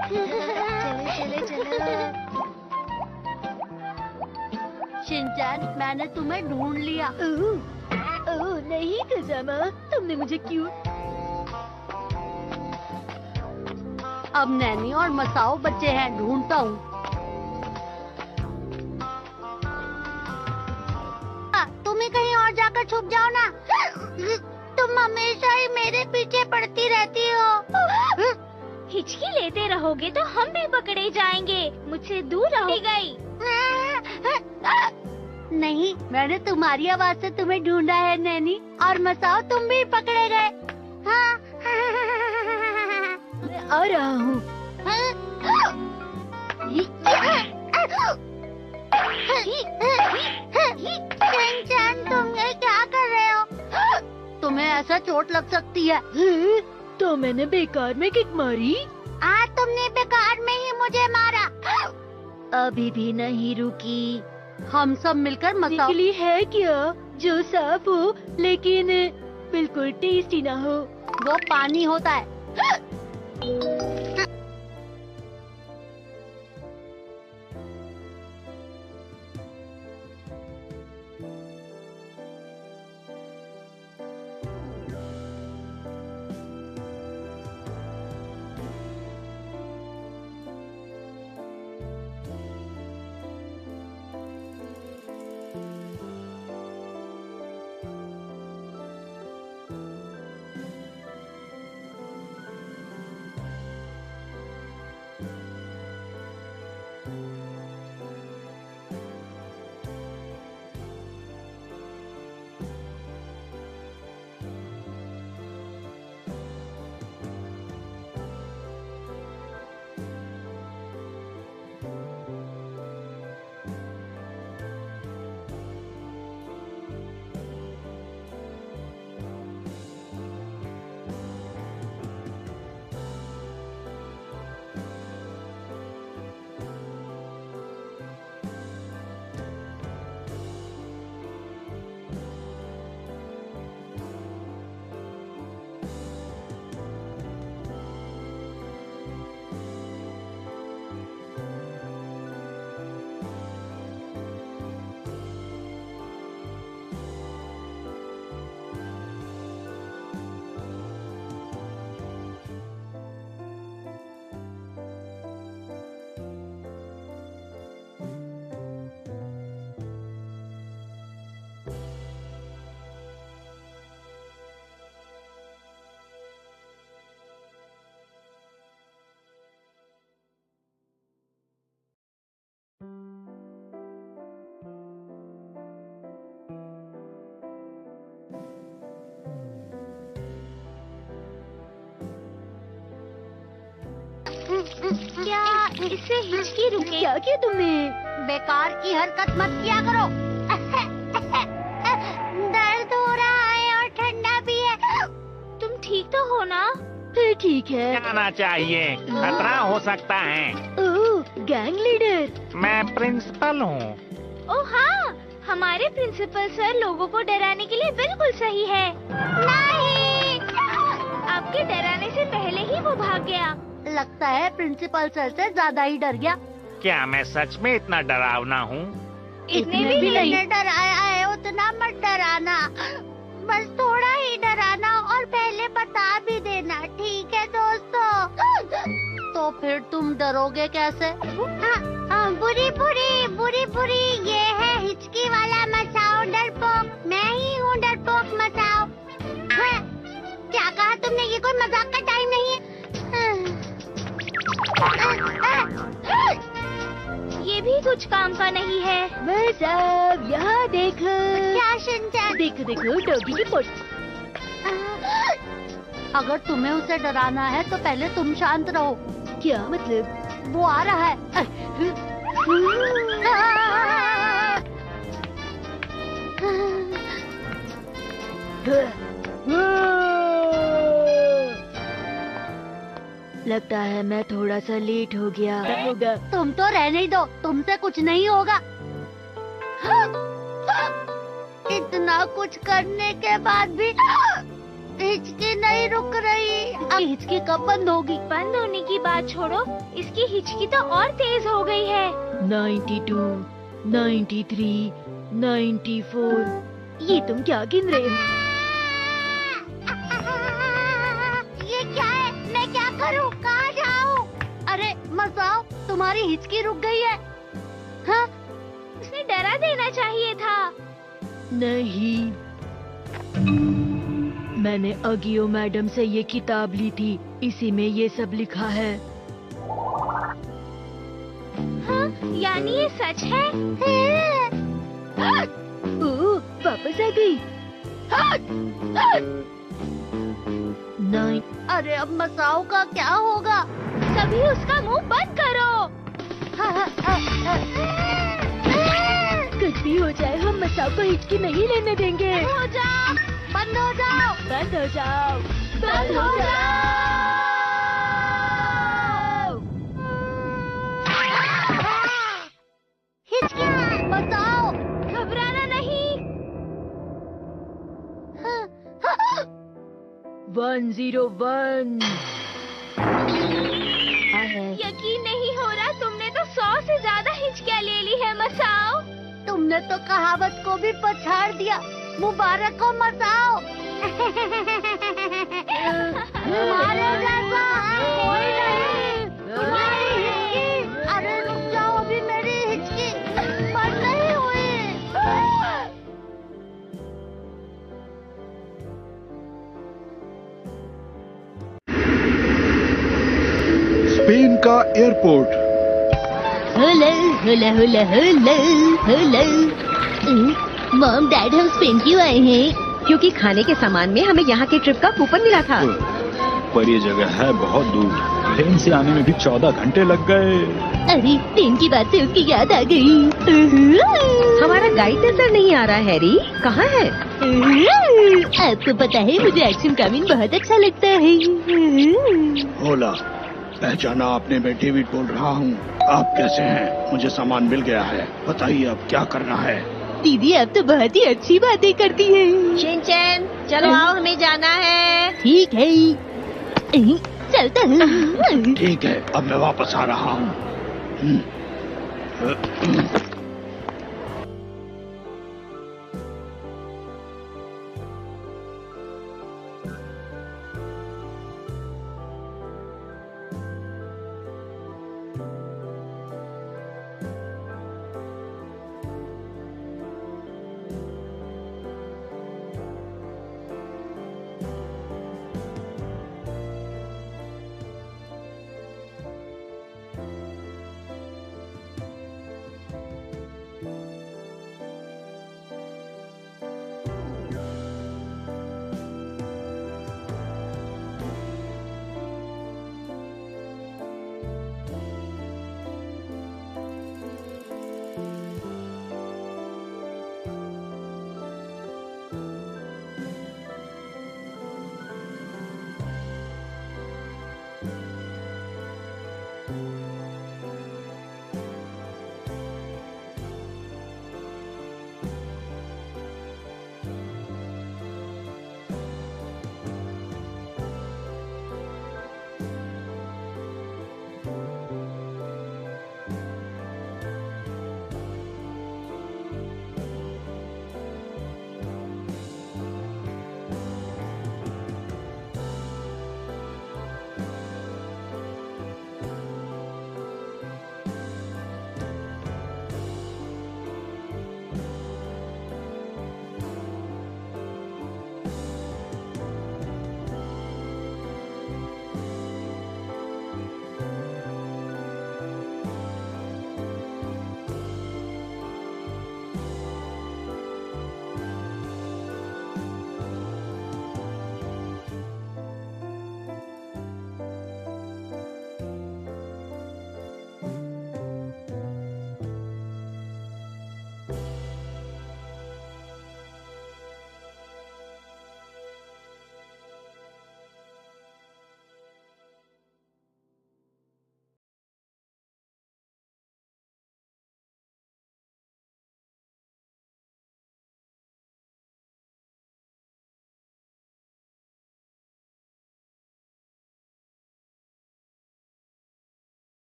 चलो चलो। शिनचैन, मैंने तुम्हें ढूंढ लिया। ओह नहीं कज़ामा, तुमने मुझे क्यों? अब नैनी और मसाओ बच्चे हैं, ढूंढता हूँ। तुम ही कहीं और जाकर छुप जाओ ना। तुम हमेशा ही मेरे पीछे पड़ती रहती हो। हिचकी लेते रहोगे तो हम भी पकड़े जाएंगे। मुझसे दूर रहो गई। नहीं, मैंने तुम्हारी आवाज से तुम्हें ढूंढा है नैनी। और मसाओ, तुम भी पकड़े गए। मैं आ रहा हूँ। शिनचैन, तुम ये क्या कर रहे हो? तुम्हें ऐसा चोट लग सकती है। तो मैंने बेकार में किक मारी। तुमने बेकार में ही मुझे मारा। अभी भी नहीं रुकी। हम सब मिलकर मसाओ के लिए है क्या जो साफ हो लेकिन बिल्कुल टेस्टी ना हो? वो पानी होता है। क्या इससे हिचकी रुके? क्या किया तुमने? बेकार की हरकत मत किया करो। दर्द हो रहा है और ठंडा भी है। तुम ठीक तो हो ना? फिर ठीक है। जाना चाहिए, खतरा हो सकता है। ओह, गैंग लीडर। मैं प्रिंसिपल हूँ। ओह हाँ, हमारे प्रिंसिपल सर लोगों को डराने के लिए बिल्कुल सही है। नहीं, आपके डराने से पहले ही वो भाग गया। लगता है प्रिंसिपल सर से ज्यादा ही डर गया। क्या मैं सच में इतना डरावना हूँ? इतने भी नहीं। जितने डराया है उतना मत डराना, बस थोड़ा ही डराना और पहले बता भी देना, ठीक है दोस्तों? तो फिर तुम डरोगे कैसे? बुरी बुरी बुरी बुरी, ये है हिचकी वाला मसाओ डरपोक। मैं ही हूँ डरपोक मसाओ। क्या कहा तुमने? ये कोई मजाक का टाइम नहीं है। ये भी कुछ काम का नहीं है। बस अब यहाँ देखो। क्या शिनचैन? देखो देखो डॉगी की पोट। अगर तुम्हें उसे डराना है तो पहले तुम शांत रहो। क्या मतलब? वो आ रहा है। लगता है मैं थोड़ा सा लेट हो गया होगा। तुम तो रहने ही दो, तुमसे कुछ नहीं होगा। इतना कुछ करने के बाद भी हिचकी नहीं रुक रही। अब हिचकी कब बंद होगी? बंद होने की बात छोड़ो, इसकी हिचकी तो और तेज हो गई है। 92, 93, 94। ये तुम क्या गिन रहे हो? ये क्या है? मैं क्या करूं? कहाँ जाऊं? अरे मसाओ, तुम्हारी हिचकी रुक गई है। हाँ? उसने डरा देना चाहिए था। नहीं, मैंने अगियो मैडम से ये किताब ली थी, इसी में ये सब लिखा है। हाँ, यानी ये सच है। ओह, वापस आ गई। 9। अरे अब मसाओ का क्या होगा? सभी उसका मुंह बंद करो। कुछ भी हो जाए, हम मसाओ को हिचकी नहीं लेने देंगे। हो जाओ, बंद हो जाओ, बंद हो जाओ, बंद हो जाओ। हिचकी मसाओ। घबराना नहीं। 101। यकीन नहीं हो रहा, तुमने तो 100 से ज्यादा हिचकियाँ ले ली है मसाओ। तुमने तो कहावत को भी पछाड़ दिया। मुबारक हो मसाओ। तुम्हारे जैसा कोई नहीं। तुम्हारी हिचकी, अरे रुक जाओ, अभी मेरी हिचकी बंद नहीं हुई। स्पेन का airport. Hello hello hello hello hello. Mom dad, हम स्पेन क्यों आए हैं? क्योंकि खाने के सामान में हमें यहाँ के ट्रिप का कूपन मिला था। पर ये जगह है बहुत दूर, ट्रेन से आने में भी 14 घंटे लग गए। अरे, ट्रेन की बात से उसकी याद आ गई। हमारा गाइड नजर नहीं आ रहा है, हैरी कहाँ है? आपको पता है, मुझे एक्शन कामिंग बहुत अच्छा लगता है। होला, पहचाना आपने? मैं डेविड बोल रहा हूँ। आप कैसे हैं? मुझे सामान मिल गया है, बताइए अब क्या करना है। दीदी, आप तो बहुत ही अच्छी बातें करती हैं। शिनचैन, चलो आओ, हमें जाना है। ठीक है, चलता हूँ। ठीक है, अब मैं वापस आ रहा हूँ।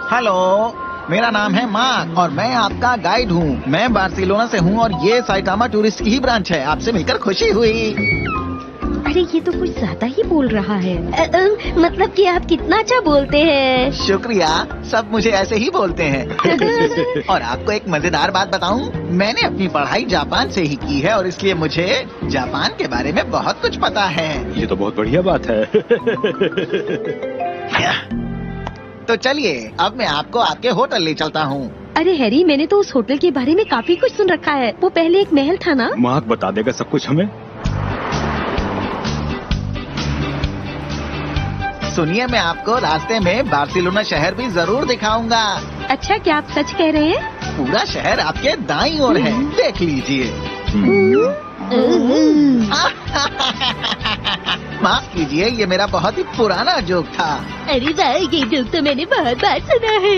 हेलो, मेरा नाम है मार्क और मैं आपका गाइड हूँ। मैं बार्सिलोना से हूँ और ये साइटामा टूरिस्ट की ही ब्रांच है। आपसे मिलकर खुशी हुई। अरे ये तो कुछ ज्यादा ही बोल रहा है। मतलब कि आप कितना अच्छा बोलते हैं। शुक्रिया, सब मुझे ऐसे ही बोलते हैं। और आपको एक मजेदार बात बताऊं, मैंने अपनी पढ़ाई जापान से ही की है और इसलिए मुझे जापान के बारे में बहुत कुछ पता है। ये तो बहुत बढ़िया बात है। तो चलिए, अब मैं आपको आपके होटल ले चलता हूँ। अरे हैरी, मैंने तो उस होटल के बारे में काफी कुछ सुन रखा है। वो पहले एक महल था ना? मार्क बता देगा सब कुछ हमें। सुनिए, मैं आपको रास्ते में बार्सिलोना शहर भी जरूर दिखाऊंगा। अच्छा, क्या आप सच कह रहे हैं? पूरा शहर आपके दाईं ओर है, देख लीजिए। माफ कीजिए, ये मेरा बहुत ही पुराना जोक था। अरे वाह, ये जोक तो मैंने बहुत बार सुना है।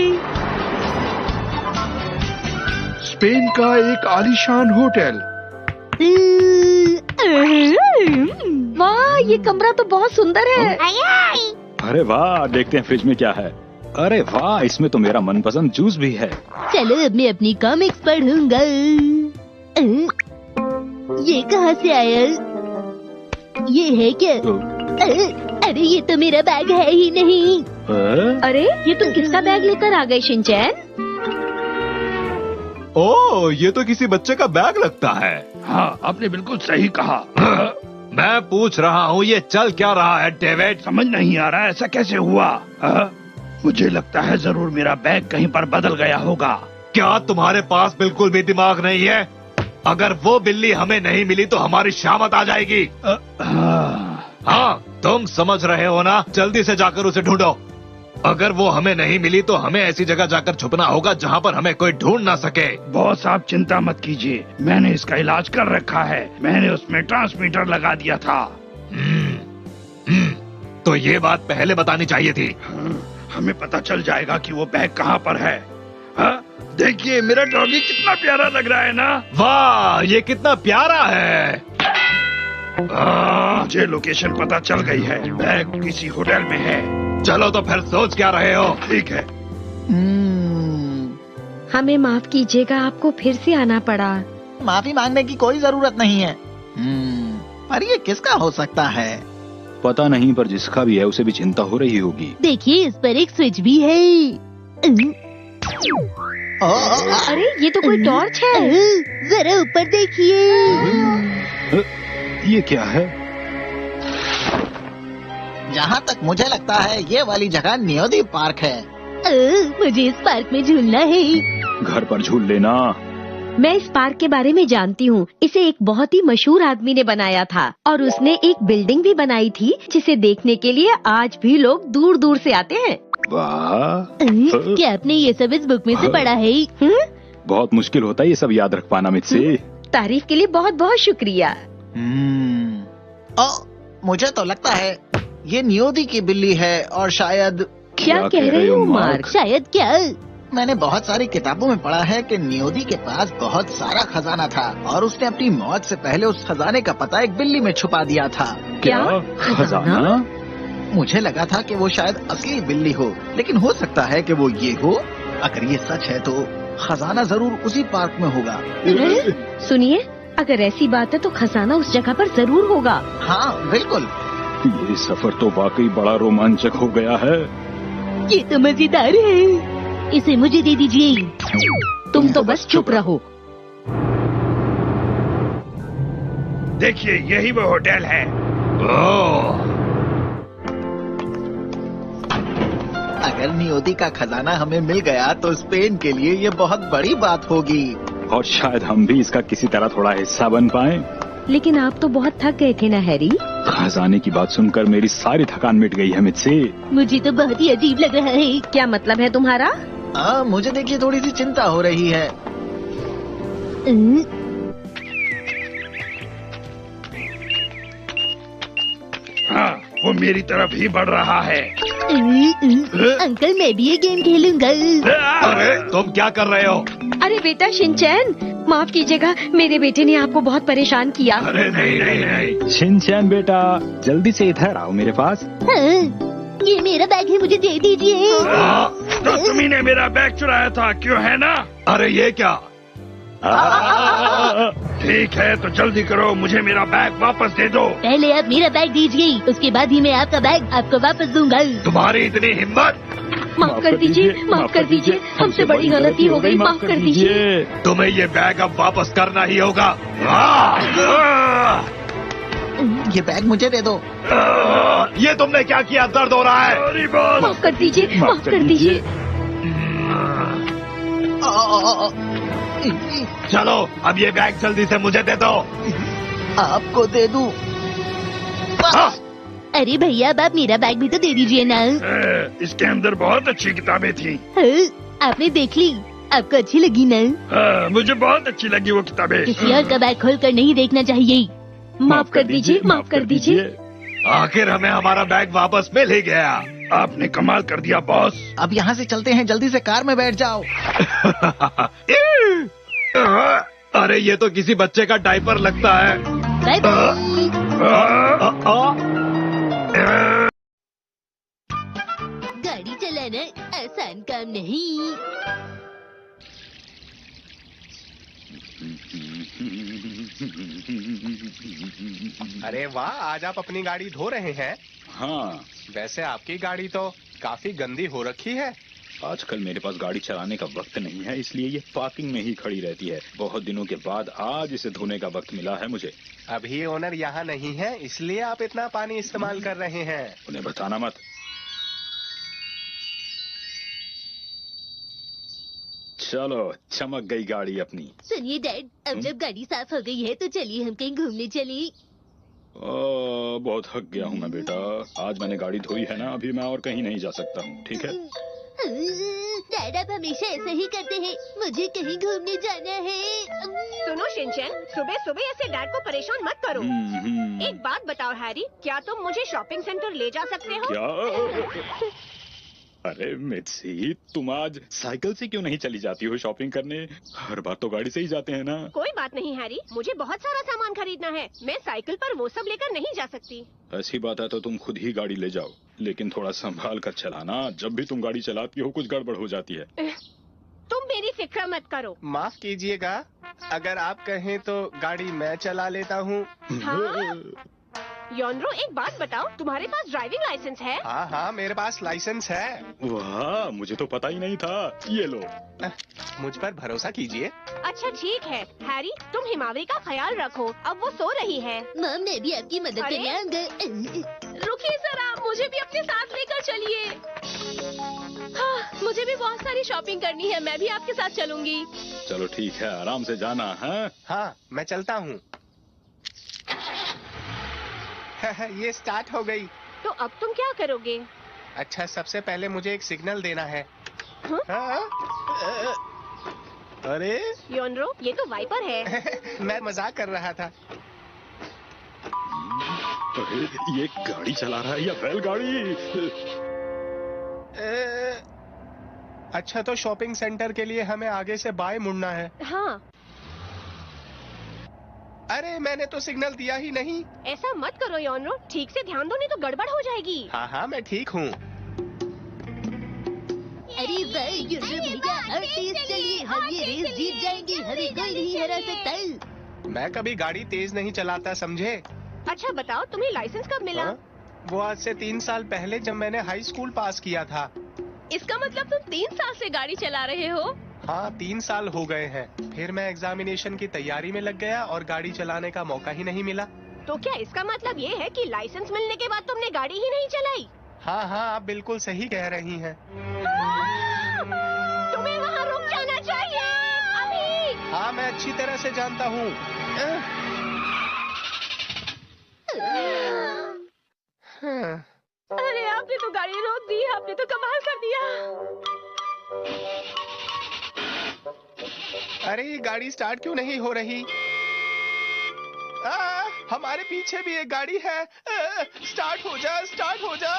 स्पेन का एक आलीशान होटल। वाह, ये कमरा तो बहुत सुंदर है। अरे वाह, देखते हैं फ्रिज में क्या है। अरे वाह, इसमें तो मेरा मनपसंद जूस भी है। चलो अब मैं अपनी कॉमिक्स पढ़ूंगा। ये कहाँ से आया? ये है क्या? अरे ये तो मेरा बैग है ही नहीं। अरे ये तो किसका बैग लेकर आ गए शिनचैन? ओह, ये तो किसी बच्चे का बैग लगता है। हाँ, आपने बिल्कुल सही कहा। मैं पूछ रहा हूँ, ये चल क्या रहा है डेविड? समझ नहीं आ रहा ऐसा कैसे हुआ। मुझे लगता है जरूर मेरा बैग कहीं पर बदल गया होगा। क्या तुम्हारे पास बिल्कुल भी दिमाग नहीं है? अगर वो बिल्ली हमें नहीं मिली तो हमारी शामत आ जाएगी। हाँ, तुम समझ रहे हो ना? जल्दी से जाकर उसे ढूंढो। अगर वो हमें नहीं मिली तो हमें ऐसी जगह जाकर छुपना होगा जहाँ पर हमें कोई ढूंढ ना सके। बॉस, आप चिंता मत कीजिए, मैंने इसका इलाज कर रखा है। मैंने उसमें ट्रांसमीटर लगा दिया था। तो ये बात पहले बतानी चाहिए थी। हमें पता चल जाएगा कि वो बैग कहाँ पर है। देखिए, मेरा डॉगी कितना प्यारा लग रहा है ना? वाह, ये कितना प्यारा है। मुझे लोकेशन पता चल गई है। बैग किसी होटल में है। चलो तो फिर सोच क्या रहे हो? ठीक है। हमें माफ कीजिएगा, आपको फिर से आना पड़ा। माफी मांगने की कोई जरूरत नहीं है। पर ये किसका हो सकता है? पता नहीं, पर जिसका भी है उसे भी चिंता हो रही होगी। देखिए, इस पर एक स्विच भी है। अरे ये तो कोई टॉर्च है। जरा ऊपर देखिए। ये क्या है? जहाँ तक मुझे लगता है ये वाली जगह नियोदी पार्क है। मुझे इस पार्क में झूलना है। घर पर झूल लेना। मैं इस पार्क के बारे में जानती हूँ। इसे एक बहुत ही मशहूर आदमी ने बनाया था और उसने एक बिल्डिंग भी बनाई थी जिसे देखने के लिए आज भी लोग दूर दूर से आते हैं। वाह, क्या आपने ये सब इस बुक में से पढ़ा है? बहुत मुश्किल होता है ये सब याद रख पाना मुझसे। तारीफ के लिए बहुत बहुत शुक्रिया। मुझे तो लगता है ये नियोदी की बिल्ली है और शायद। क्या कह रहे हो मार्क? शायद क्या? मैंने बहुत सारी किताबों में पढ़ा है कि नियोदी के पास बहुत सारा खजाना था और उसने अपनी मौत से पहले उस खजाने का पता एक बिल्ली में छुपा दिया था। क्या खजाना? मुझे लगा था कि वो शायद असली बिल्ली हो, लेकिन हो सकता है कि वो ये हो। अगर ये सच है तो खजाना जरूर उसी पार्क में होगा। सुनिए, अगर ऐसी बात है तो खजाना उस जगह पर जरूर होगा। हाँ बिल्कुल। ये सफर तो वाकई बड़ा रोमांचक हो गया है। ये तो मजेदार है। इसे मुझे दे दीजिए। तुम तो बस चुप रहो। देखिए, यही वो होटल है। अगर नियोदी का खजाना हमें मिल गया तो स्पेन के लिए ये बहुत बड़ी बात होगी। और शायद हम भी इसका किसी तरह थोड़ा हिस्सा बन पाएं। लेकिन आप तो बहुत थक गए थे ना हैरी? खजाने की बात सुनकर मेरी सारी थकान मिट गई है मुझसे। मुझे तो बहुत ही अजीब लग रहा है। क्या मतलब है तुम्हारा? मुझे देखिए थोड़ी सी चिंता हो रही है। हाँ, वो मेरी तरफ ही बढ़ रहा है। अंकल, मैं भी ये गेम खेलूंगा। अरे तुम क्या कर रहे हो? अरे बेटा शिनचैन, माफ कीजिएगा, मेरे बेटे ने आपको बहुत परेशान किया। अरे नहीं। शिनचैन बेटा, जल्दी से इधर आओ मेरे पास। हाँ, ये मेरा बैग है, मुझे दे दीजिए। तो तुम्ही ने मेरा बैग चुराया था, क्यों है ना? अरे ये क्या? ठीक है तो जल्दी करो, मुझे मेरा बैग वापस दे दो। पहले आप मेरा बैग दीजिए, उसके बाद ही मैं आपका बैग आपको वापस दूंगा। तुम्हारी इतनी हिम्मत? माफ कर दीजिए, माफ कर दीजिए, हमसे बड़ी गलती हो गई, माफ कर दीजिए। तुम्हें ये बैग अब वापस करना ही होगा। ये बैग मुझे दे दो। ये तुमने क्या किया? दर्द हो रहा है। माफ कर दीजिए, माफ कर दीजिए। चलो अब ये बैग जल्दी से मुझे दे दो। आपको दे दूं? अरे भैया अब आप मेरा बैग भी तो दे दीजिए ना। इसके अंदर बहुत अच्छी किताबें थी। आपने देख ली, आपको अच्छी लगी ना? मुझे बहुत अच्छी लगी वो किताबें। किसी और का बैग खोल कर नहीं देखना चाहिए। माफ कर दीजिए, माफ कर दीजिए। आखिर हमें हमारा बैग वापस मिल ही गया। आपने कमाल कर दिया बॉस। अब यहाँ से चलते हैं, जल्दी से कार में बैठ जाओ। अरे ये तो किसी बच्चे का डायपर लगता है। Bye bye. गाड़ी चलाना आसान काम नहीं। अरे वाह, आज आप अपनी गाड़ी धो रहे हैं? हाँ, वैसे आपकी गाड़ी तो काफी गंदी हो रखी है। आजकल मेरे पास गाड़ी चलाने का वक्त नहीं है, इसलिए ये पार्किंग में ही खड़ी रहती है। बहुत दिनों के बाद आज इसे धोने का वक्त मिला है मुझे। अभी ओनर यहाँ नहीं है, इसलिए आप इतना पानी इस्तेमाल कर रहे हैं। उन्हें बताना मत। चलो, चमक गई गाड़ी अपनी। सुनिए डैड, अब जब गाड़ी साफ हो गई है तो चलिए हम कहीं घूमने चले। बहुत थक गया हूँ मैं बेटा। आज मैंने गाड़ी धोई है ना, अभी मैं और कहीं नहीं जा सकता हूँ, ठीक है? डैड आप हमेशा ऐसा ही करते हैं, मुझे कहीं घूमने जाना है। सुनो शिनचैन, सुबह सुबह ऐसे डैड को परेशान मत करो। एक बात बताओ हैरी, क्या तुम मुझे शॉपिंग सेंटर ले जा सकते हो? क्या? अरे मिट्सी, तुम आज साइकिल से क्यों नहीं चली जाती हो शॉपिंग करने? हर बार तो गाड़ी से ही जाते हैं ना। कोई बात नहीं हैरी, मुझे बहुत सारा सामान खरीदना है, मैं साइकिल पर वो सब लेकर नहीं जा सकती। ऐसी बात है तो तुम खुद ही गाड़ी ले जाओ, लेकिन थोड़ा संभाल कर चलाना। जब भी तुम गाड़ी चलाती हो कुछ गड़बड़ हो जाती है। तुम मेरी फिक्र मत करो। माफ कीजिएगा, अगर आप कहें तो गाड़ी मैं चला लेता हूँ। हाँ? योनरो, एक बात बताओ, तुम्हारे पास ड्राइविंग लाइसेंस है? हाँ हाँ, मेरे पास लाइसेंस है। वाह, मुझे तो पता ही नहीं था। ये लो। मुझ पर भरोसा कीजिए। अच्छा ठीक है हैरी, तुम हिमावरी का ख्याल रखो, अब वो सो रही है। मॉम, मैं भी आपकी मदद अरे? करने आऊंगा। रुकिए जरा, मुझे भी अपने साथ लेकर चलिए। हाँ, मुझे भी बहुत सारी शॉपिंग करनी है, मैं भी आपके साथ चलूंगी। चलो ठीक है, आराम से जाना है। हाँ, मैं चलता हूँ। ये स्टार्ट हो गई। तो अब तुम क्या करोगे? अच्छा, सबसे पहले मुझे एक सिग्नल देना है। हाँ? अरे योनरो, ये तो वाइपर है। मैं मजाक कर रहा था। अरे ये गाड़ी चला रहा है या बैलगाड़ी? अच्छा, तो शॉपिंग सेंटर के लिए हमें आगे से बाएं मुड़ना है। हाँ। अरे मैंने तो सिग्नल दिया ही नहीं। ऐसा मत करो योनरो, ठीक से ध्यान दो नहीं तो गड़बड़ हो जाएगी। हाँ हाँ, मैं ठीक हूँ। अरे भाई, योनरो भैया और तेज चलिए, हम ये रेस जीत जाएंगे, हमें कोई नहीं हरा सकता। मैं कभी गाड़ी तेज नहीं चलाता, समझे? अच्छा बताओ, तुम्हें लाइसेंस कब मिला? हाँ? वो आज से 3 साल पहले, जब मैंने हाई स्कूल पास किया था। इसका मतलब तुम 3 साल से गाड़ी चला रहे हो? हाँ, 3 साल हो गए हैं। फिर मैं एग्जामिनेशन की तैयारी में लग गया और गाड़ी चलाने का मौका ही नहीं मिला। तो क्या इसका मतलब ये है कि लाइसेंस मिलने के बाद तुमने गाड़ी ही नहीं चलाई? हाँ हाँ, आप बिल्कुल सही कह रही हैं। तुम्हें वहाँ रुक जाना चाहिए अभी। हाँ, मैं अच्छी तरह से जानता हूँ। अरे आपने तो गाड़ी रोक दी, आपने तो कमाल कर दिया। अरे ये गाड़ी स्टार्ट क्यों नहीं हो रही? हमारे पीछे भी एक गाड़ी है। स्टार्ट हो जा, स्टार्ट हो जा।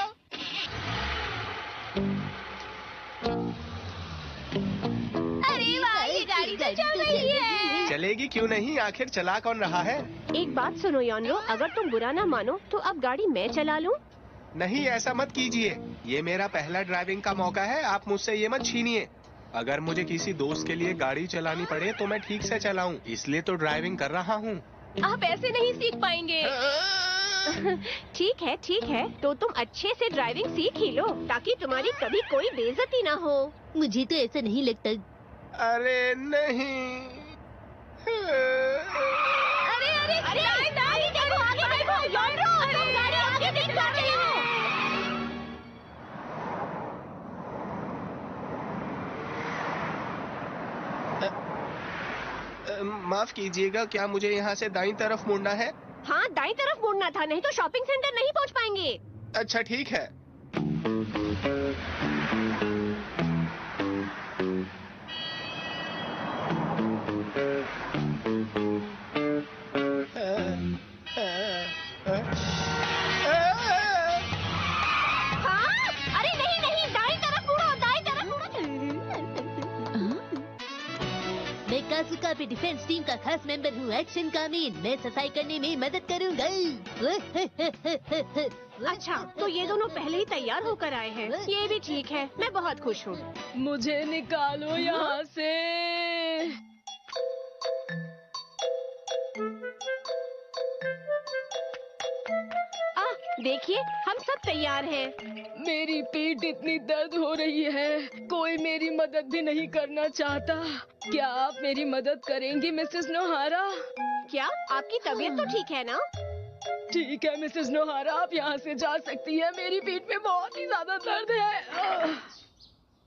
अरे वाह, ये गाड़ी तो चल रही है। चलेगी क्यों नहीं, आखिर चला कौन रहा है? एक बात सुनो योनरो, अगर तुम बुरा ना मानो तो अब गाड़ी मैं चला लूं? नहीं, ऐसा मत कीजिए। ये मेरा पहला ड्राइविंग का मौका है, आप मुझसे ये मत छीनिए। अगर मुझे किसी दोस्त के लिए गाड़ी चलानी पड़े तो मैं ठीक से चलाऊं, इसलिए तो ड्राइविंग कर रहा हूँ। आप ऐसे नहीं सीख पाएंगे। ठीक है, तो तुम अच्छे से ड्राइविंग सीख ही लो ताकि तुम्हारी कभी कोई बेइज्जती ना हो। मुझे तो ऐसा नहीं लगता। अरे नहीं। अरे आगे देखो, लॉन्ड्रो, गाड़ी आगे देख रही हो। माफ कीजिएगा, क्या मुझे यहाँ से दाईं तरफ मुड़ना है? हाँ, दाईं तरफ मुड़ना था, नहीं तो शॉपिंग सेंटर नहीं पहुँच पाएंगे। अच्छा ठीक है। अरे नहीं, दाईं तरफ मुड़ो, दाईं तरफ मुड़ो। मैं कासुका पे डिफेंस टीम का खास मेंबर हूँ, एक्शन कामिन। मैं सफाई करने में मदद करूँगा। अच्छा, तो ये दोनों पहले ही तैयार होकर आए हैं। ये भी ठीक है, मैं बहुत खुश हूँ। मुझे निकालो यहाँ से। देखिए, हम सब तैयार हैं। मेरी पीठ इतनी दर्द हो रही है, कोई मेरी मदद भी नहीं करना चाहता। क्या आप मेरी मदद करेंगी मिसेस नोहारा? क्या आपकी तबीयत तो ठीक है ना? ठीक है मिसेस नोहारा, आप यहाँ से जा सकती है। मेरी पीठ में बहुत ही ज्यादा दर्द है।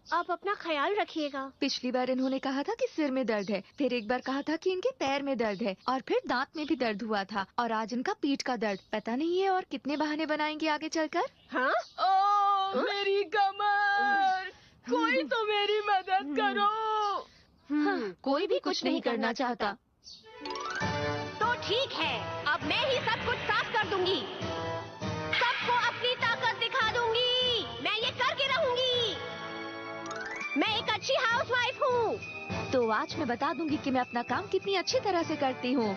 आप अपना ख्याल रखिएगा। पिछली बार इन्होंने कहा था कि सिर में दर्द है, फिर एक बार कहा था कि इनके पैर में दर्द है, और फिर दांत में भी दर्द हुआ था, और आज इनका पीठ का दर्द। पता नहीं है और कितने बहाने बनाएंगे आगे चलकर। हाँ? मेरी कमर, कोई तो मेरी मदद करो। कोई भी कुछ नहीं करना चाहता। तो ठीक है, अब मैं ही सब कुछ साफ कर दूंगी, सबको अपनी ताकत दिखा दूंगी। मैं ये करके रहूंगी। मैं एक अच्छी हाउसवाइफ हूँ। तो आज मैं बता दूंगी कि मैं अपना काम कितनी अच्छी तरह से करती हूँ।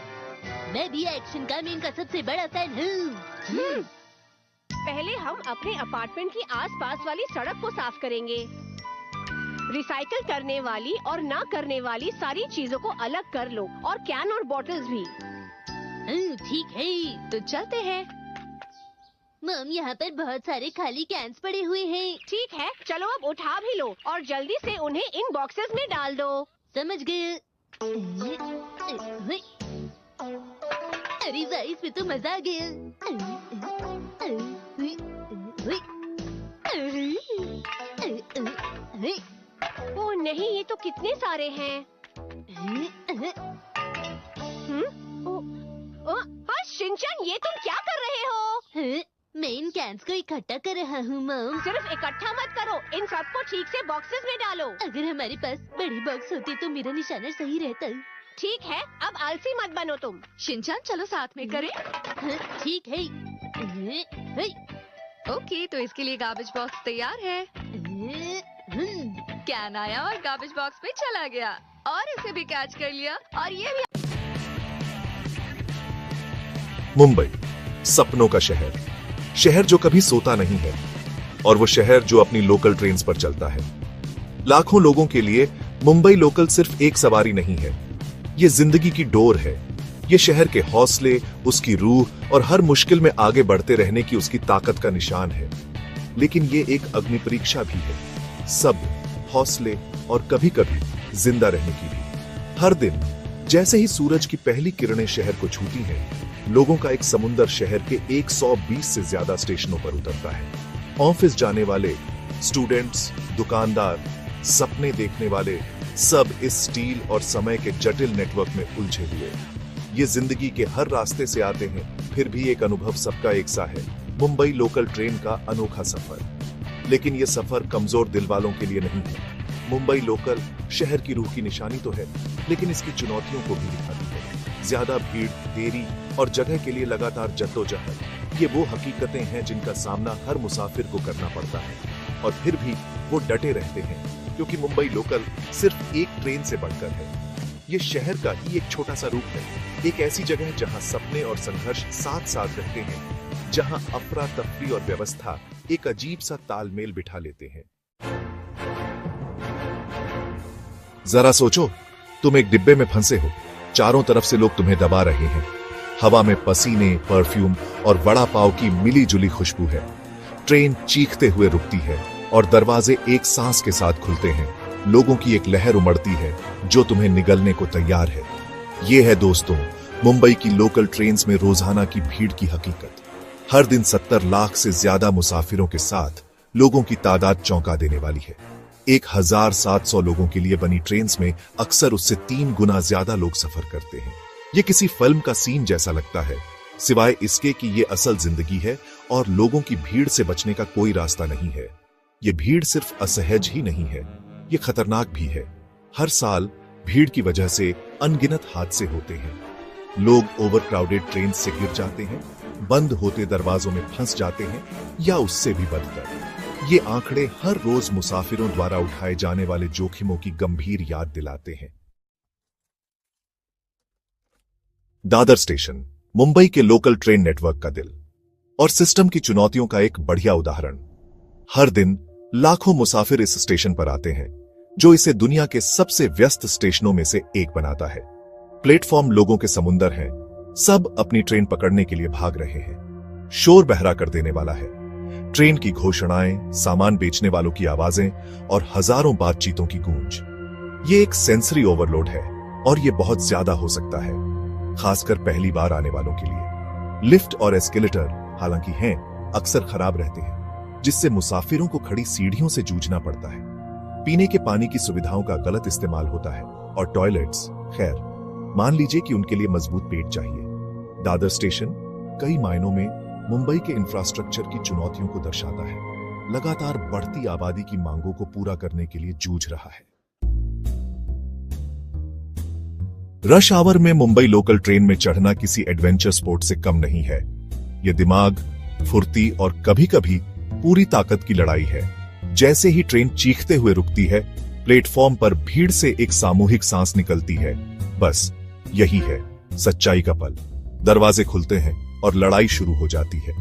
मैं भी एक्शन कामिन का सबसे बड़ा फैन हूँ। पहले हम अपने अपार्टमेंट की आसपास वाली सड़क को साफ करेंगे। रिसाइकल करने वाली और ना करने वाली सारी चीजों को अलग कर लो, और कैन और बॉटल्स भी। ठीक है, तो चलते हैं। मम, यहाँ पर बहुत सारे खाली कैंस पड़े हुए हैं। ठीक है, चलो अब उठा भी लो और जल्दी से उन्हें इन बॉक्सेस में डाल दो। समझ गए। अरे वाह, इसमें तो मजा आ गया। ओह नहीं, ये तो कितने सारे हैं। शिनचैन, ये तुम क्या कर रहे हो? मैं इन कैंस को इकट्ठा कर रहा हूँ मम। सिर्फ इकट्ठा मत करो, इन सबको ठीक से बॉक्सेस में डालो। अगर हमारे पास बड़ी बॉक्स होती तो मेरा निशाना सही रहता। ठीक है, अब आलसी मत बनो तुम। शिनचैन, चलो साथ में करें। ठीक है। ओके, तो इसके लिए गार्बेज बॉक्स तैयार है। कैन आया और गार्बेज बॉक्स पे चला गया, और इसे भी कैच कर लिया, और ये भी। मुंबई, सपनों का शहर, शहर जो कभी सोता नहीं है, और वो शहर जो अपनी लोकल ट्रेन्स पर चलता है। लाखों लोगों के लिए मुंबई लोकल सिर्फ एक सवारी नहीं है, ये जिंदगी की डोर है। ये शहर के हौसले, उसकी रूह और हर मुश्किल में आगे बढ़ते रहने की उसकी ताकत का निशान है। लेकिन ये एक अग्नि परीक्षा भी है, सब्र, हौसले और कभी कभी जिंदा रहने की भी। हर दिन जैसे ही सूरज की पहली किरणें शहर को छूती हैं, लोगों का एक समुंदर शहर के 120 से ज्यादा स्टेशनों पर उतरता है। ऑफिस जाने वाले, स्टूडेंट्स, दुकानदार, सपने देखने वाले, सब इस स्टील और समय के जटिल नेटवर्क में उलझे हुए। ये जिंदगी के हर रास्ते से आते हैं, फिर भी एक अनुभव सबका एक सा है, मुंबई लोकल ट्रेन का अनोखा सफर। लेकिन ये सफर कमजोर दिल वालों के लिए नहीं है। मुंबई लोकल शहर की रूह की निशानी तो है, लेकिन इसकी चुनौतियों को भी दिखाती है। ज्यादा भीड़, देरी और जगह के लिए लगातार जद्दोजहद, ये वो हकीकतें हैं जिनका सामना हर मुसाफिर को करना पड़ता है। और फिर भी वो डटे रहते हैं, क्योंकि मुंबई लोकल सिर्फ एक ट्रेन से बढ़कर है। ये शहर का ही एक छोटा सा रूप है, एक ऐसी जगह जहां सपने और संघर्ष साथ साथ रहते हैं। जहां अफरा तफरी और व्यवस्था एक अजीब सा तालमेल बिठा लेते हैं। जरा सोचो, तुम एक डिब्बे में फंसे हो, चारों तरफ से लोग तुम्हें दबा रहे हैं, हवा में पसीने, परफ्यूम और वड़ा पाव की मिली जुली खुशबू है। ट्रेन चीखते हुए रुकती है और दरवाजे एक सांस के साथ खुलते हैं। लोगों की एक लहर उमड़ती है जो तुम्हें निगलने को तैयार है। ये है दोस्तों मुंबई की लोकल ट्रेन्स में रोजाना की भीड़ की हकीकत। हर दिन 70 लाख से ज्यादा मुसाफिरों के साथ लोगों की तादाद चौंका देने वाली है। 1700 लोगों के लिए बनी ट्रेन्स में अक्सर उससे 3 गुना ज्यादा लोग सफर करते हैं। ये किसी फिल्म का सीन जैसा लगता है, सिवाय इसके कि ये असल जिंदगी है और लोगों की भीड़ से बचने का कोई रास्ता नहीं है। ये भीड़ सिर्फ असहज ही नहीं है, ये खतरनाक भी है। हर साल भीड़ की वजह से अनगिनत हादसे होते हैं। लोग ओवरक्राउडेड ट्रेन से गिर जाते हैं, बंद होते दरवाजों में फंस जाते हैं या उससे भी बदतर। ये आंकड़े हर रोज मुसाफिरों द्वारा उठाए जाने वाले जोखिमों की गंभीर याद दिलाते हैं। दादर स्टेशन मुंबई के लोकल ट्रेन नेटवर्क का दिल और सिस्टम की चुनौतियों का एक बढ़िया उदाहरण। हर दिन लाखों मुसाफिर इस स्टेशन पर आते हैं, जो इसे दुनिया के सबसे व्यस्त स्टेशनों में से एक बनाता है। प्लेटफॉर्म लोगों के समुंदर हैं, सब अपनी ट्रेन पकड़ने के लिए भाग रहे हैं। शोर बहरा कर देने वाला है, ट्रेन की घोषणाएं, सामान बेचने वालों की आवाजें और हजारों बातचीतों की गूंज। ये एक सेंसरी ओवरलोड है और ये बहुत ज्यादा हो सकता है, खासकर पहली बार आने वालों के लिए। लिफ्ट और एस्केलेटर हालांकि हैं, अक्सर खराब रहते हैं, जिससे मुसाफिरों को खड़ी सीढ़ियों से जूझना पड़ता है। पीने के पानी की सुविधाओं का गलत इस्तेमाल होता है और टॉयलेट्स, खैर मान लीजिए कि उनके लिए मजबूत पेट चाहिए। दादर स्टेशन कई मायनों में मुंबई के इंफ्रास्ट्रक्चर की चुनौतियों को दर्शाता है। लगातार बढ़ती आबादी की मांगों को पूरा करने के लिए जूझ रहा है। रश आवर में मुंबई लोकल ट्रेन में चढ़ना किसी एडवेंचर स्पोर्ट से कम नहीं है। यह दिमाग, फुर्ती और कभी-कभी पूरी ताकत की लड़ाई है। जैसे ही ट्रेन चीखते हुए रुकती है, प्लेटफॉर्म पर भीड़ से एक सामूहिक सांस निकलती है। बस यही है सच्चाई का पल। दरवाजे खुलते हैं और लड़ाई शुरू हो जाती है।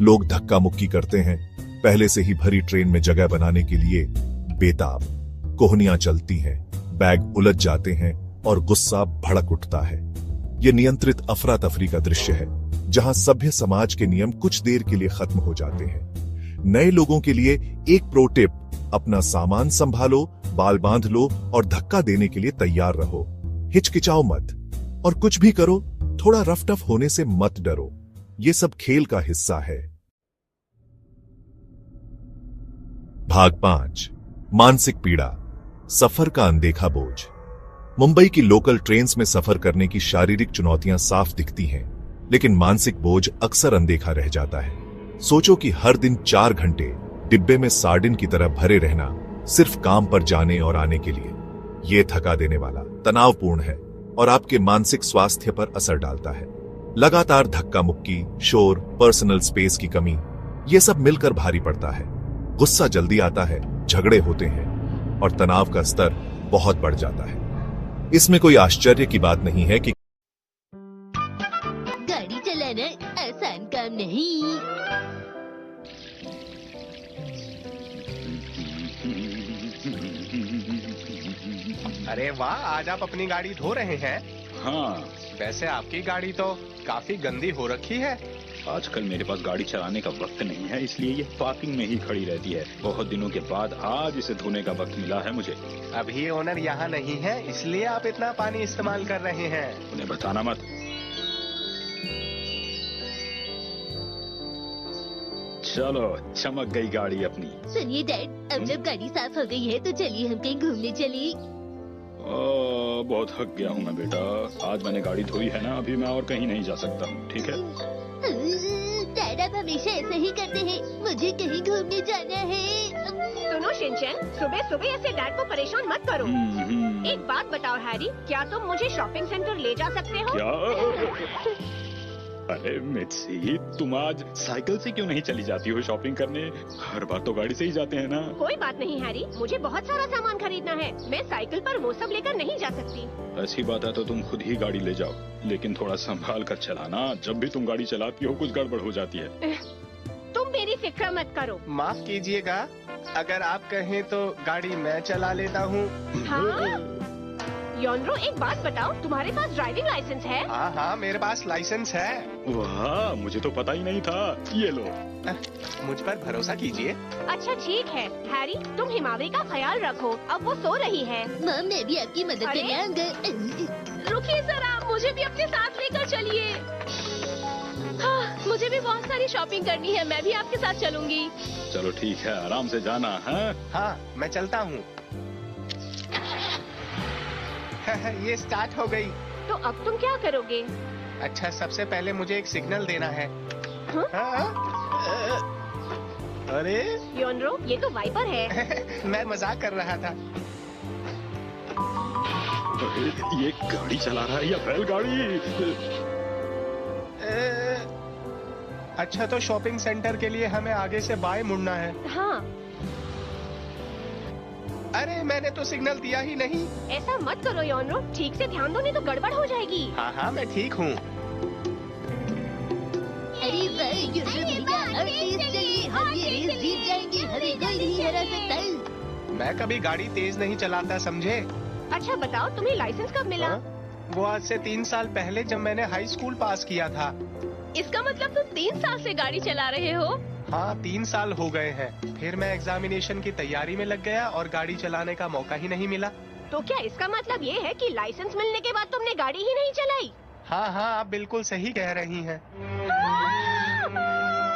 लोग धक्का मुक्की करते हैं, पहले से ही भरी ट्रेन में जगह बनाने के लिए बेताब। कोहनियां चलती हैं, बैग उलझ जाते हैं और गुस्सा भड़क उठता है। यह नियंत्रित अफरा तफरी का दृश्य है, जहां सभ्य समाज के नियम कुछ देर के लिए खत्म हो जाते हैं। नए लोगों के लिए एक प्रो टिप, अपना सामान संभालो, बाल बांध लो और धक्का देने के लिए तैयार रहो। हिचकिचाओ मत और कुछ भी करो, थोड़ा रफ टफ होने से मत डरो। ये सब खेल का हिस्सा है। भाग 5, मानसिक पीड़ा, सफर का अनदेखा बोझ। मुंबई की लोकल ट्रेन्स में सफर करने की शारीरिक चुनौतियां साफ दिखती हैं, लेकिन मानसिक बोझ अक्सर अनदेखा रह जाता है। सोचो कि हर दिन 4 घंटे डिब्बे में सार्डिन की तरह भरे रहना, सिर्फ काम पर जाने और आने के लिए। यह थका देने वाला, तनावपूर्ण है और आपके मानसिक स्वास्थ्य पर असर डालता है। लगातार धक्का मुक्की, शोर, पर्सनल स्पेस की कमी, यह सब मिलकर भारी पड़ता है। गुस्सा जल्दी आता है, झगड़े होते हैं और तनाव का स्तर बहुत बढ़ जाता है। इसमें कोई आश्चर्य की बात नहीं है कि गाड़ी चलाना आसान काम नहीं। अरे वाह, आज आप अपनी गाड़ी धो रहे हैं? हाँ। वैसे आपकी गाड़ी तो काफी गंदी हो रखी है। आजकल मेरे पास गाड़ी चलाने का वक्त नहीं है, इसलिए ये पार्किंग में ही खड़ी रहती है। बहुत दिनों के बाद आज इसे धोने का वक्त मिला है मुझे। अभी ओनर यहाँ नहीं है, इसलिए आप इतना पानी इस्तेमाल कर रहे हैं। उन्हें बताना मत। चलो, चमक गई गाड़ी अपनी। सुनिए डैड, अब जब गाड़ी साफ हो गई है तो चलिए हम कहीं घूमने चलिए। बहुत थक गया हूँ मैं बेटा। आज मैंने गाड़ी धोई है ना, अभी मैं और कहीं नहीं जा सकता हूँ, ठीक है? डैड आप हमेशा ऐसा ही करते हैं, मुझे कहीं घूमने जाना है। सुनो शिनचैन, सुबह सुबह ऐसे डैड को परेशान मत करो। एक बात बताओ हैरी, क्या तुम मुझे शॉपिंग सेंटर ले जा सकते हो? क्या? अरे मिर्ची, तुम आज साइकिल से क्यों नहीं चली जाती हो शॉपिंग करने? हर बार तो गाड़ी से ही जाते हैं ना। कोई बात नहीं हैरी, मुझे बहुत सारा सामान खरीदना है। मैं साइकिल पर वो सब लेकर नहीं जा सकती। ऐसी बात है तो तुम खुद ही गाड़ी ले जाओ, लेकिन थोड़ा संभाल कर चलाना। जब भी तुम गाड़ी चलाती हो कुछ गड़बड़ हो जाती है। तुम मेरी फिक्र मत करो। माफ कीजिएगा, अगर आप कहें तो गाड़ी मैं चला लेता हूँ। हाँ? योनरो, एक बात बताओ, तुम्हारे पास ड्राइविंग लाइसेंस है? हाँ हाँ, मेरे पास लाइसेंस है। वाह, मुझे तो पता ही नहीं था। ये लो। मुझ पर भरोसा कीजिए। अच्छा ठीक है हैरी, तुम हिमावरी का ख्याल रखो, अब वो सो रही है। मॉम, मैं भी आपकी मदद करने आऊंगा। रुकिए जरा, मुझे भी अपने साथ लेकर चलिए। हाँ, मुझे भी बहुत सारी शॉपिंग करनी है, मैं भी आपके साथ चलूंगी। चलो ठीक है, आराम से जाना है। हाँ, मैं चलता हूँ। ये स्टार्ट हो गई। तो अब तुम क्या करोगे? अच्छा, सबसे पहले मुझे एक सिग्नल देना है। हाँ? अरे योनरो, ये तो वाइपर है। मैं मजाक कर रहा था। ये गाड़ी चला रहा है या बैलगाड़ी? अच्छा, तो शॉपिंग सेंटर के लिए हमें आगे से बाएं मुड़ना है। हाँ। अरे मैंने तो सिग्नल दिया ही नहीं। ऐसा मत करो योनरो, ठीक से ध्यान दो नहीं तो गड़बड़ हो जाएगी। हाँ हाँ, मैं ठीक हूँ। अरे वाह योनरो भैया, और तेज चलिए, हम ये रेस जीत जाएंगे, हमें कोई नहीं हरा सकता। मैं कभी गाड़ी तेज नहीं चलाता, समझे? अच्छा बताओ, तुम्हें लाइसेंस कब मिला? वो आज से 3 साल पहले, जब मैंने हाई स्कूल पास किया था। इसका मतलब तुम 3 साल से गाड़ी चला रहे हो? हाँ, 3 साल हो गए हैं। फिर मैं एग्जामिनेशन की तैयारी में लग गया और गाड़ी चलाने का मौका ही नहीं मिला। तो क्या इसका मतलब ये है कि लाइसेंस मिलने के बाद तुमने गाड़ी ही नहीं चलाई? हाँ हाँ, आप बिल्कुल सही कह रही हैं।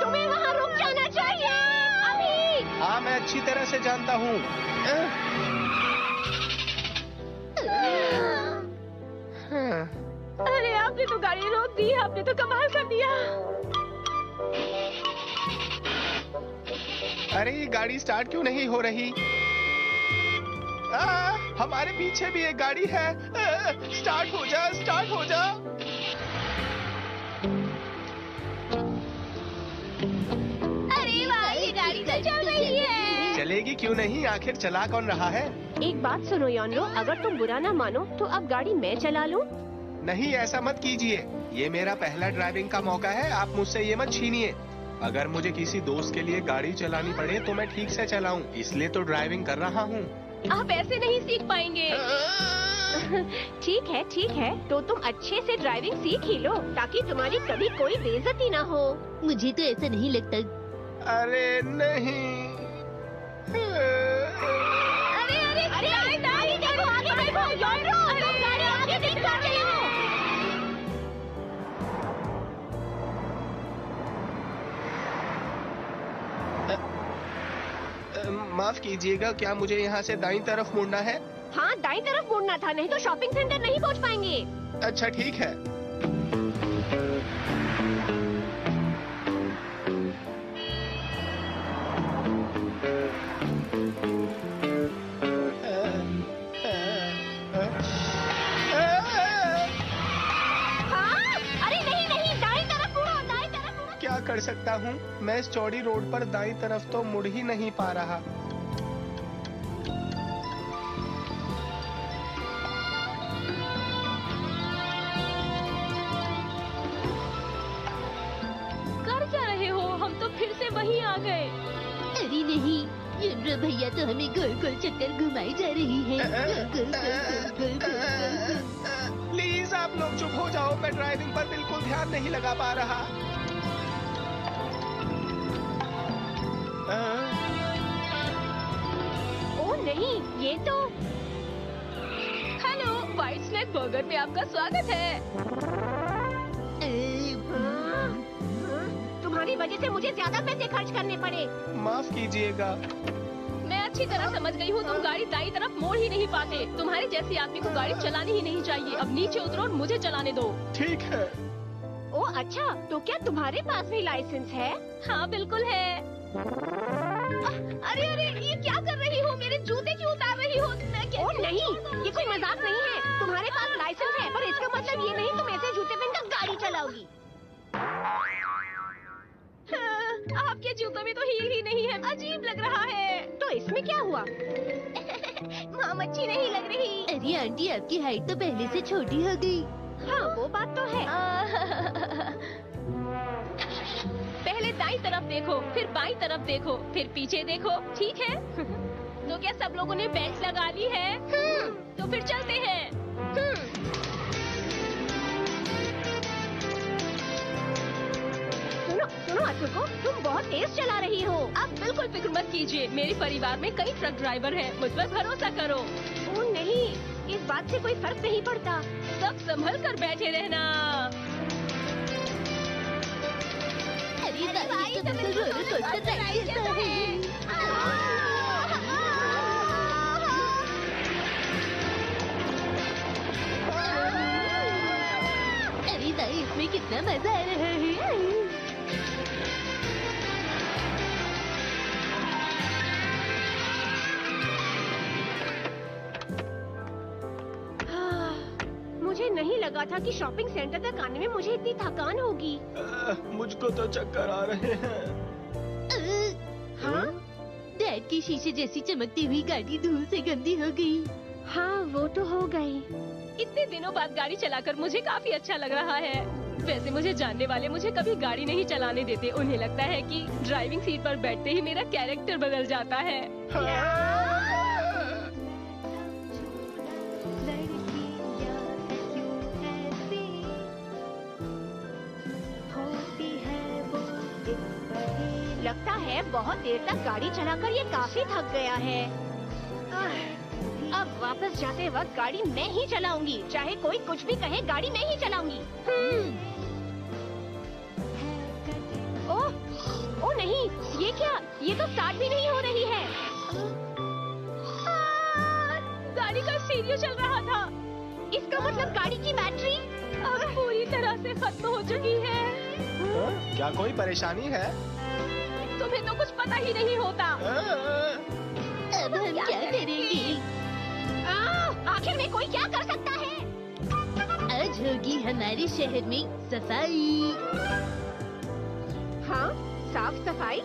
तुम्हें वहाँ रुक जाना चाहिए अभी। हाँ, मैं अच्छी तरह से जानता हूँ। अरे आपने तो गाड़ी रोक दी, आपने तो कमाल कर दिया। अरे ये गाड़ी स्टार्ट क्यों नहीं हो रही? हमारे पीछे भी एक गाड़ी है। स्टार्ट हो जा, स्टार्ट हो जा। अरे वाह, ये गाड़ी तो चल रही है। चलेगी क्यों नहीं, आखिर चला कौन रहा है? एक बात सुनो योनरो, अगर तुम बुरा ना मानो तो अब गाड़ी मैं चला लूं? नहीं, ऐसा मत कीजिए। ये मेरा पहला ड्राइविंग का मौका है, आप मुझसे ये मत छीनिए। अगर मुझे किसी दोस्त के लिए गाड़ी चलानी पड़े तो मैं ठीक से चलाऊं, इसलिए तो ड्राइविंग कर रहा हूँ। आप ऐसे नहीं सीख पाएंगे। ठीक है, तो तुम अच्छे से ड्राइविंग सीख ही लो, ताकि तुम्हारी कभी कोई बेइज्जती ना हो। मुझे तो ऐसा नहीं लगता। अरे नहीं। अरे आगे देखो, योनरो, तुम गाड़ी आगे देखकर चलो। माफ कीजिएगा, क्या मुझे यहाँ से दाईं तरफ मुड़ना है? हाँ, दाईं तरफ मुड़ना था, नहीं तो शॉपिंग सेंटर नहीं पहुँच पाएंगे। अच्छा ठीक है। कर सकता हूँ, मैं इस चौड़ी रोड पर दाईं तरफ तो मुड़ ही नहीं पा रहा। कर क्या रहे हो? हम तो फिर से वहीं आ गए। अरे नहीं, योनरो भैया तो हमें गोल गोल चक्कर घुमाई जा रही है। प्लीज आप लोग चुप हो जाओ, मैं ड्राइविंग पर बिल्कुल ध्यान नहीं लगा पा रहा। ओ नहीं, ये तो। हेलो, व्हाइट स्नैक बर्गर में आपका स्वागत है। तुम्हारी वजह से मुझे ज्यादा पैसे खर्च करने पड़े। माफ कीजिएगा। मैं अच्छी तरह समझ गई हूँ, तुम गाड़ी दाईं तरफ मोड़ ही नहीं पाते। तुम्हारे जैसे आदमी को गाड़ी चलानी ही नहीं चाहिए। अब नीचे उतरो और मुझे चलाने दो। ठीक है। ओ अच्छा, तो क्या तुम्हारे पास भी लाइसेंस है? हाँ बिल्कुल है। अरे ये क्या कर रही हो? मेरे जूते क्यों उतार रही हो? ओ नहीं, ये कोई मजाक नहीं है। तुम्हारे पास लाइसेंस है, पर इसका मतलब ये नहीं तुम ऐसे जूते पहनकर गाड़ी चलाओगी। आपके जूतों में तो हील ही नहीं है, अजीब लग रहा है। तो इसमें क्या हुआ? माम अच्छी नहीं लग रही। अरे आंटी, आपकी हाइट तो पहले से छोटी हो गई। हाँ वो बात तो है। पहले दाईं तरफ देखो, फिर बाईं तरफ देखो, फिर पीछे देखो, ठीक है? तो क्या सब लोगों ने बेल्ट लगा ली है? तो फिर चलते हैं। सुनो अतुको, तुम बहुत तेज चला रही हो। आप बिल्कुल फिक्र मत कीजिए, मेरे परिवार में कई ट्रक ड्राइवर हैं, मुझ पर भरोसा करो। ओह नहीं, इस बात से कोई फर्क नहीं पड़ता। सब संभल कर बैठे रहना। अरे भाई, तो बिल्कुल रोलर कोस्टर राइड जैसा है। अरे भाई, इसमें कितना मजा आ रहा है। मुझे नहीं लगा था कि शॉपिंग सेंटर तक आने में मुझे इतनी थकान होगी। मुझको तो चक्कर आ रहे हैं। हाँ? डैड की शीशे जैसी चमकती हुई गाड़ी धूल से गंदी हो गई। हाँ वो तो हो गई। इतने दिनों बाद गाड़ी चलाकर मुझे काफी अच्छा लग रहा है। वैसे मुझे जानने वाले मुझे कभी गाड़ी नहीं चलाने देते। उन्हें लगता है कि ड्राइविंग सीट पर बैठते ही मेरा कैरेक्टर बदल जाता है। लगता है बहुत देर तक गाड़ी चलाकर ये काफी थक गया है। अब वापस जाते वक्त गाड़ी मैं ही चलाऊंगी, चाहे कोई कुछ भी कहे, गाड़ी मैं ही चलाऊंगी। ओह नहीं, ये क्या? ये तो स्टार्ट भी नहीं हो रही है। गाड़ी का स्टीरियो चल रहा था। इसका मतलब गाड़ी की बैटरी अब पूरी तरह से खत्म हो चुकी है। क्या कोई परेशानी है? तुम्हें तो कुछ पता ही नहीं होता। अब हम क्या करेंगे? आखिर में कोई क्या कर सकता है? आज होगी हमारे शहर में सफाई। हाँ, साफ सफाई।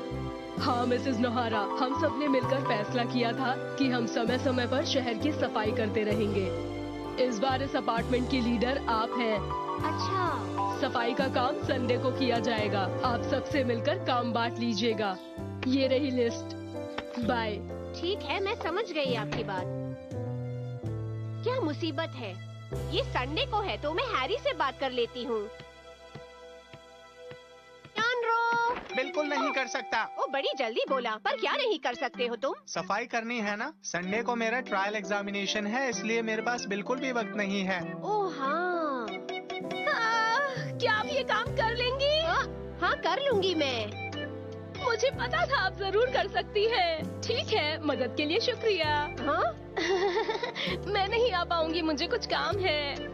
हाँ मिसेस नोहारा, हम सब ने मिलकर फैसला किया था कि हम समय समय पर शहर की सफाई करते रहेंगे। इस बार इस अपार्टमेंट की लीडर आप हैं। अच्छा। सफाई का काम संडे को किया जाएगा। आप सबसे मिलकर काम बांट लीजिएगा। ये रही लिस्ट। बाय। ठीक है, मैं समझ गई आपकी बात। क्या मुसीबत है? ये संडे को है तो मैं हैरी से बात कर लेती हूँ। बिल्कुल नहीं कर सकता। वो बड़ी जल्दी बोला, पर क्या नहीं कर सकते हो तुम? सफाई करनी है ना। संडे को मेरा ट्रायल एग्जामिनेशन है, इसलिए मेरे पास बिल्कुल भी वक्त नहीं है। ओह हाँ। क्या आप ये काम कर लेंगी? हाँ कर लूंगी मैं। मुझे पता था आप जरूर कर सकती हैं। ठीक है, मदद के लिए शुक्रिया। हाँ? मैं नहीं आ पाऊंगी, मुझे कुछ काम है।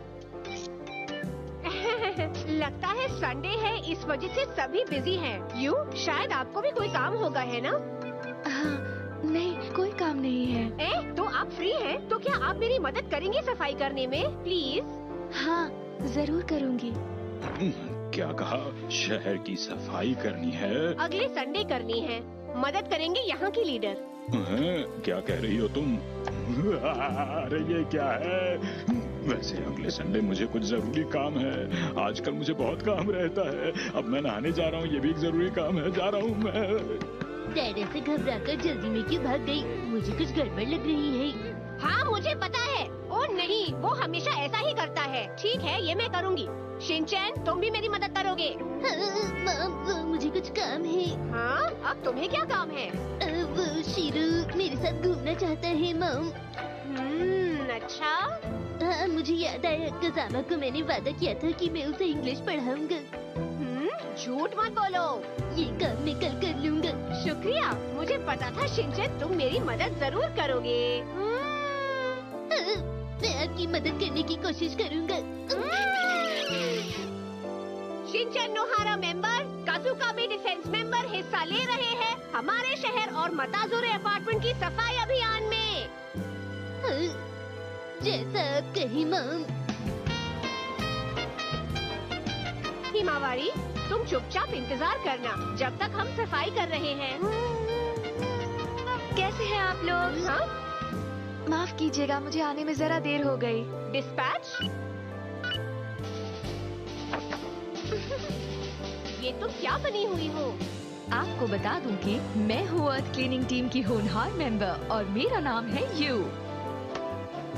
लगता है संडे है, इस वजह से सभी बिजी हैं। यू, शायद आपको भी कोई काम होगा, है ना? नहीं, कोई काम नहीं है। तो आप फ्री हैं? तो क्या आप मेरी मदद करेंगी सफाई करने में, प्लीज? हाँ, जरूर करूँगी। क्या कहा? शहर की सफाई करनी है? अगले संडे करनी है। मदद करेंगे यहाँ की लीडर। क्या कह रही हो तुम? अरे ये क्या है? वैसे अगले संडे मुझे कुछ जरूरी काम है। आजकल मुझे बहुत काम रहता है। अब मैं नहाने जा रहा हूँ, ये भी एक जरूरी काम है। जा रहा हूँ मैं। डैडी से घबराकर जल्दी में क्यों भाग गई? मुझे कुछ गड़बड़ लग रही है। हाँ मुझे पता है। ओ नहीं, वो हमेशा ऐसा ही करता है। ठीक है, ये मैं करूँगी। शिनचैन, तुम भी मेरी मदद करोगे? हाँ, मुझे कुछ काम है। हाँ, अब तुम्हें क्या काम है? वो शीरू मेरे साथ घूमना चाहता है मॉम। अच्छा। हाँ, मुझे याद आया, कज़ामा को मैंने वादा किया था कि मैं उसे इंग्लिश पढ़ाऊंगा। झूठ मत बोलो। ये काम मैं कल कर लूंगा। शुक्रिया, मुझे पता था शिनचैन तुम मेरी मदद जरूर करोगे। मैं आपकी मदद करने की कोशिश करूंगा। शिनचैन नोहारा मेंबर, काजुकामी डिफेंस मेंबर हिस्सा ले रहे हैं हमारे शहर और मताजुरे अपार्टमेंट की सफाई अभियान में। जैसा आप कहीं मॉम। हिमावारी, तुम चुपचाप इंतजार करना जब तक हम सफाई कर रहे हैं। कैसे हैं आप लोग? हाँ? माफ कीजिएगा, मुझे आने में जरा देर हो गई। डिस्पैच? ये तुम क्या बनी हुई हो? आपको बता दूं कि मैं हूँ अर्थ क्लीनिंग टीम की होनहार मेंबर और मेरा नाम है यू।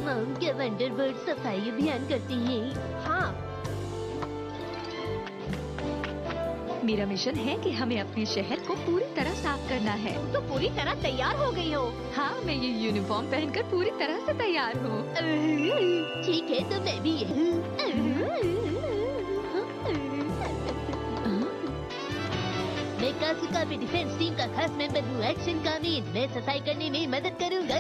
मॉम, क्या वंडरबर्ड सफाई अभियान करती हैं? हाँ। मेरा मिशन है कि हमें अपने शहर को पूरी तरह साफ करना है। तुम तो पूरी तरह तैयार हो गई हो। हाँ, मैं ये यूनिफॉर्म पहनकर पूरी तरह से तैयार हूँ। ठीक है, तो मैं भी मैं कासुका में डिफेंस टीम का खास मेंबर हूँ। एक्शन कामिन, मैं सफाई करने में मदद करूँगा।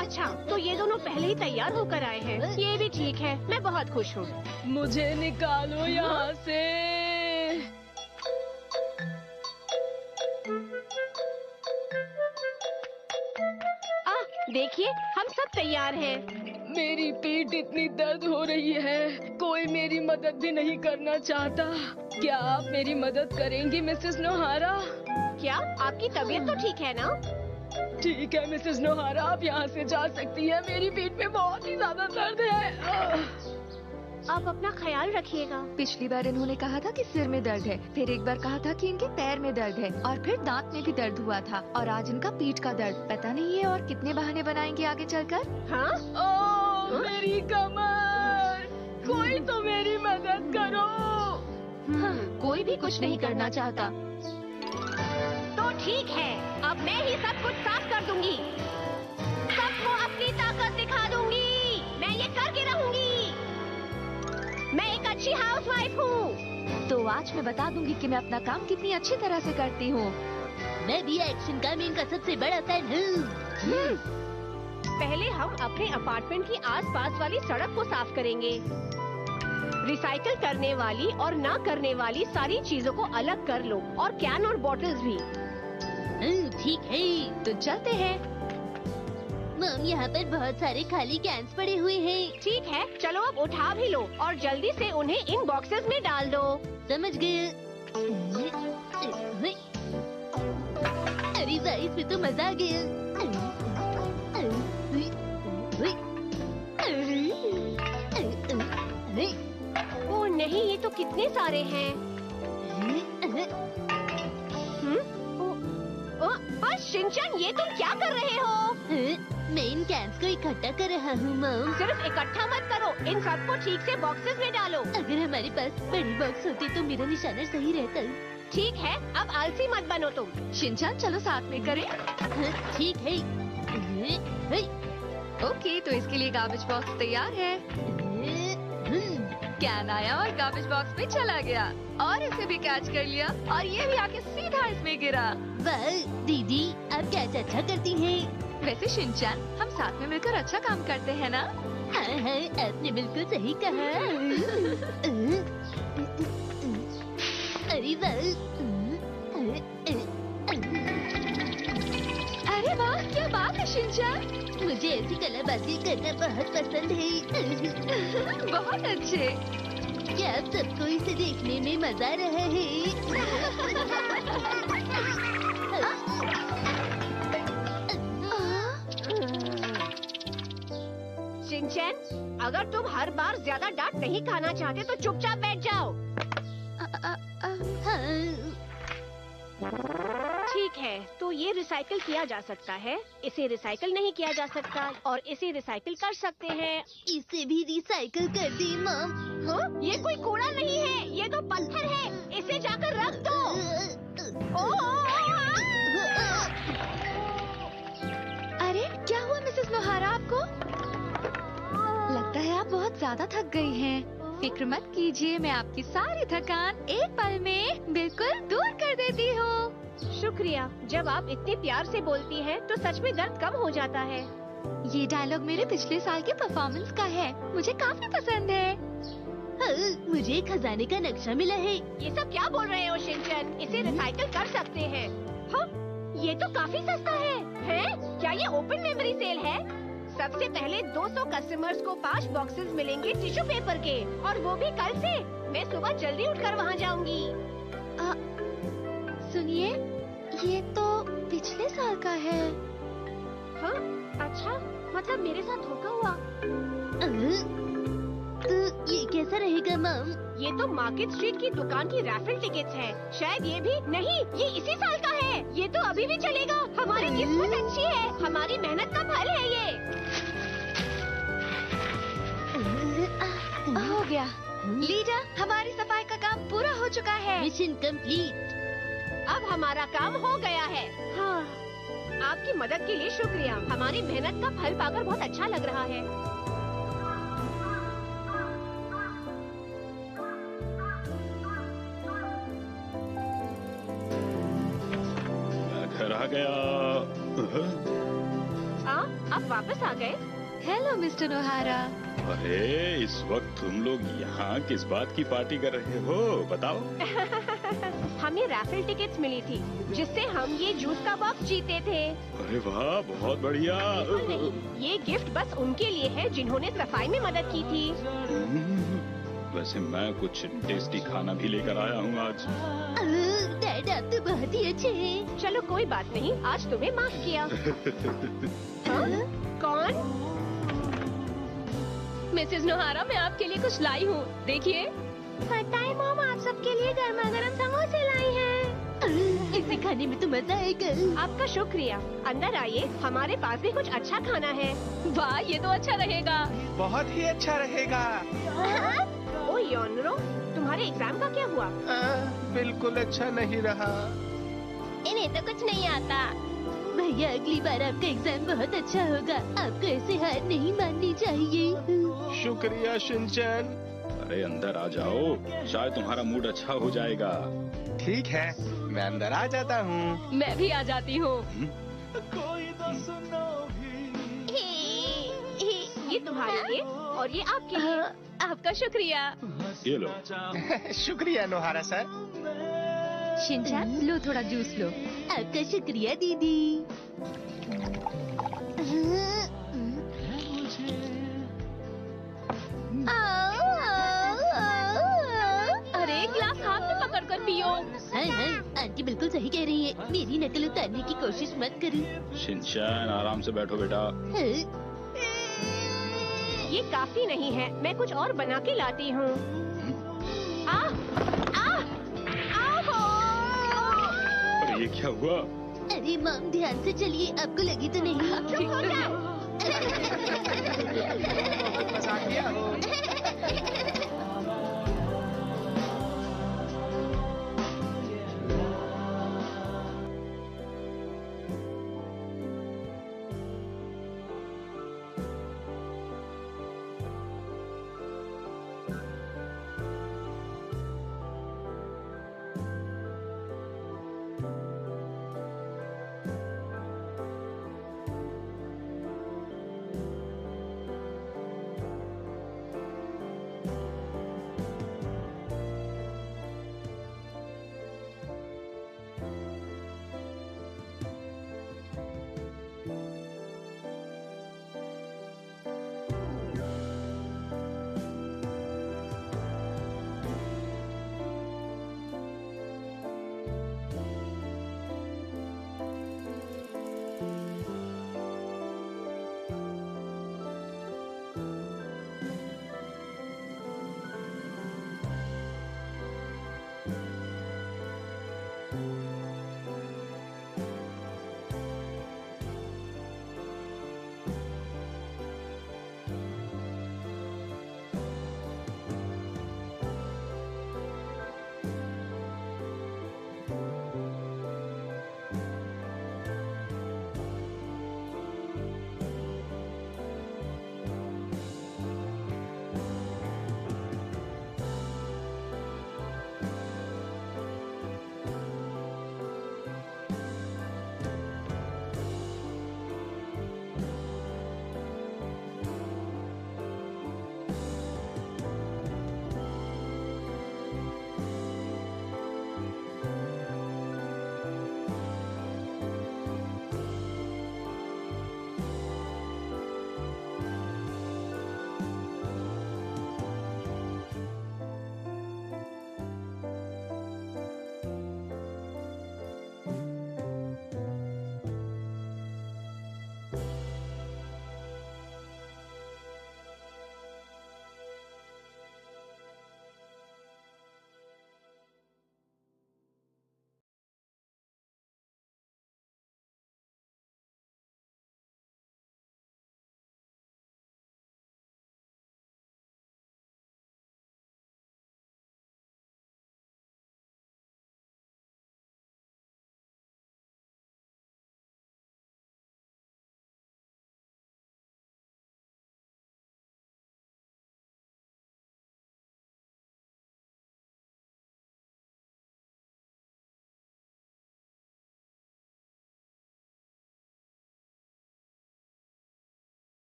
अच्छा, तो ये दोनों पहले ही तैयार होकर आए हैं। ये भी ठीक है, मैं बहुत खुश हूँ। मुझे निकालो यहाँ से। देखिए, हम सब तैयार हैं। मेरी पीठ इतनी दर्द हो रही है, कोई मेरी मदद भी नहीं करना चाहता। क्या आप मेरी मदद करेंगी मिसेस नोहारा? क्या आपकी तबीयत तो ठीक है ना? ठीक है मिसेस नोहारा, आप यहाँ से जा सकती हैं। मेरी पीठ में बहुत ही ज्यादा दर्द है। आप अपना ख्याल रखिएगा। पिछली बार इन्होंने कहा था कि सिर में दर्द है, फिर एक बार कहा था कि इनके पैर में दर्द है और फिर दांत में भी दर्द हुआ था और आज इनका पीठ का दर्द। पता नहीं है और कितने बहाने बनाएंगे आगे चलकर। हाँ? ओह, मेरी कमर! कोई तो मेरी मदद करो। कोई भी कुछ नहीं करना चाहता। तो ठीक है, अब मैं ही सब कुछ साफ कर दूंगी। सबको अपनी ताकत दिखा दूंगी। मैं ये करके रहूंगी। मैं एक अच्छी हाउसवाइफ हूँ। तो आज मैं बता दूंगी कि मैं अपना काम कितनी अच्छी तरह से करती हूँ। मैं भी एक्शन कामिन का सबसे बड़ा फैन हूँ। पहले हम अपने अपार्टमेंट की आसपास वाली सड़क को साफ करेंगे। रिसाइकल करने वाली और ना करने वाली सारी चीजों को अलग कर लो और कैन और बॉटल्स भी। ठीक है, तो चलते हैं। मॉम, यहाँ पर बहुत सारे खाली कैंस पड़े हुए हैं। ठीक है, चलो अब उठा भी लो और जल्दी से उन्हें इन बॉक्सेस में डाल दो। समझ गए। अरे वाह, इसमें तो मजा आ गया। ओह नहीं, ये तो कितने सारे हैं। बस शिनचैन, ये तुम क्या कर रहे हो? मैं इन कैंस को इकट्ठा कर रहा हूँ मॉम। सिर्फ इकट्ठा मत करो, इन सबको ठीक से बॉक्सेस में डालो। अगर हमारे पास बड़ी बॉक्स होती तो मेरा निशाना सही रहता। ठीक है, अब आलसी मत बनो तुम। शिनचैन, चलो साथ में करें। ठीक है। ओके, तो इसके लिए गार्बेज बॉक्स तैयार है। कैन आया और गार्बेज बॉक्स में चला गया और इसे भी कैच कर लिया और ये भी आके सीधा इसमें गिरा। वाह दीदी, आप कैच अच्छा करती हैं। वैसे शिनचैन, हम साथ में मिलकर अच्छा काम करते हैं ना? हाँ हाँ, आपने बिल्कुल सही कहा। अरे वाह! अरे वाह, क्या बात है शिनचैन! मुझे ऐसी कलाबाजी करना बहुत पसंद है। बहुत अच्छे। क्या आप सबको इसे देखने में मजा आ रहा है? शिनचैन, अगर तुम हर बार ज्यादा डांट नहीं खाना चाहते तो चुपचाप बैठ जाओ। ठीक है, तो ये रिसाइकिल किया जा सकता है, इसे रिसाइकिल नहीं किया जा सकता और इसे रिसाइकिल कर सकते हैं। इसे भी रिसाइकिल कर दी मॉम। हाँ? ये कोई कूड़ा नहीं है, ये तो पत्थर है, इसे जाकर रख दो। अरे क्या हुआ मिसेस नोहारा आपको? लगता है आप बहुत ज्यादा थक गई हैं। फिक्र मत कीजिए, मैं आपकी सारी थकान एक पल में बिल्कुल दूर कर देती हूँ। शुक्रिया, जब आप इतने प्यार से बोलती हैं तो सच में दर्द कम हो जाता है। ये डायलॉग मेरे पिछले साल के परफॉर्मेंस का है, मुझे काफी पसंद है। मुझे खजाने का नक्शा मिला है। ये सब क्या बोल रहे हो शिनचैन? इसे रिसाइकिल कर सकते हैं। हाँ, ये तो काफी सस्ता है। क्या ये ओपन मेमोरी सेल है? सबसे पहले 200 कस्टमर्स को 5 बॉक्सेस मिलेंगे टिश्यू पेपर के, और वो भी कल से। मैं सुबह जल्दी उठकर वहाँ जाऊँगी। सुनिए, ये तो पिछले साल का है। हाँ, अच्छा, मतलब मेरे साथ धोखा हुआ। तो ये कैसा रहेगा मम? ये तो मार्केट स्ट्रीट की दुकान की रैफल टिकट्स है। शायद ये भी नहीं, ये इसी साल का है। ये तो अभी भी चलेगा। हमारी किस्मत अच्छी है, हमारी मेहनत का फल है ये। हो गया लीडर, हमारी सफाई का काम पूरा हो चुका है। Mission complete. अब हमारा काम हो गया है। हाँ, आपकी मदद के लिए शुक्रिया। हमारी मेहनत का फल पाकर बहुत अच्छा लग रहा है। घर आ गया। आप वापस आ गए? Hello mister नोहारा। अरे, इस वक्त तुम लोग यहाँ किस बात की पार्टी कर रहे हो, बताओ? हमें रैफल टिकट्स मिली थी, जिससे हम ये जूस का बॉक्स जीते थे। अरे वाह, बहुत बढ़िया। नहीं, ये गिफ्ट बस उनके लिए है जिन्होंने सफाई में मदद की थी। वैसे मैं कुछ टेस्टी खाना भी लेकर आया हूँ आज। डैड, आप तो बहुत ही अच्छे हैं। चलो कोई बात नहीं, आज तुम्हें माफ किया। कौन? मिसेस नोहारा, मैं आपके लिए कुछ लाई हूँ, देखिए। पता है मॉम, आप सबके लिए गर्मा गर्म समोसे लाई हैं। इसे खाने में तो मजा आएगा। आपका शुक्रिया। अंदर आइए, हमारे पास भी कुछ अच्छा खाना है। वाह, ये तो अच्छा रहेगा। बहुत ही अच्छा रहेगा। ओ योनरो, तुम्हारे एग्जाम का क्या हुआ? बिल्कुल अच्छा नहीं रहा। इन्हें तो कुछ नहीं आता। भैया, अगली बार आपका एग्जाम बहुत अच्छा होगा। आपको ऐसे हार नहीं माननी चाहिए। शुक्रिया शिनचैन। अरे अंदर आ जाओ, शायद तुम्हारा मूड अच्छा हो जाएगा। ठीक है, मैं अंदर आ जाता हूँ। मैं भी आ जाती हूँ। ये तुम्हारे लिए और ये आपके लिए। आपका शुक्रिया। ये लो। शुक्रिया नोहारा सर। शिनचैन, लो थोड़ा जूस लो। आपका शुक्रिया दीदी। अरे, गिलास हाथ में पकड़ कर पियो। हाँ हाँ, आंटी बिल्कुल सही कह रही है। मेरी नकल उतारने की कोशिश मत करो। शिनचैन, आराम से बैठो बेटा। ये काफी नहीं है, मैं कुछ और बना के लाती हूँ। अरे ये क्या हुआ? अरे मॉम, ध्यान से चलिए, आपको लगी तो नहीं? चुप हो जा। मजाकिया हो।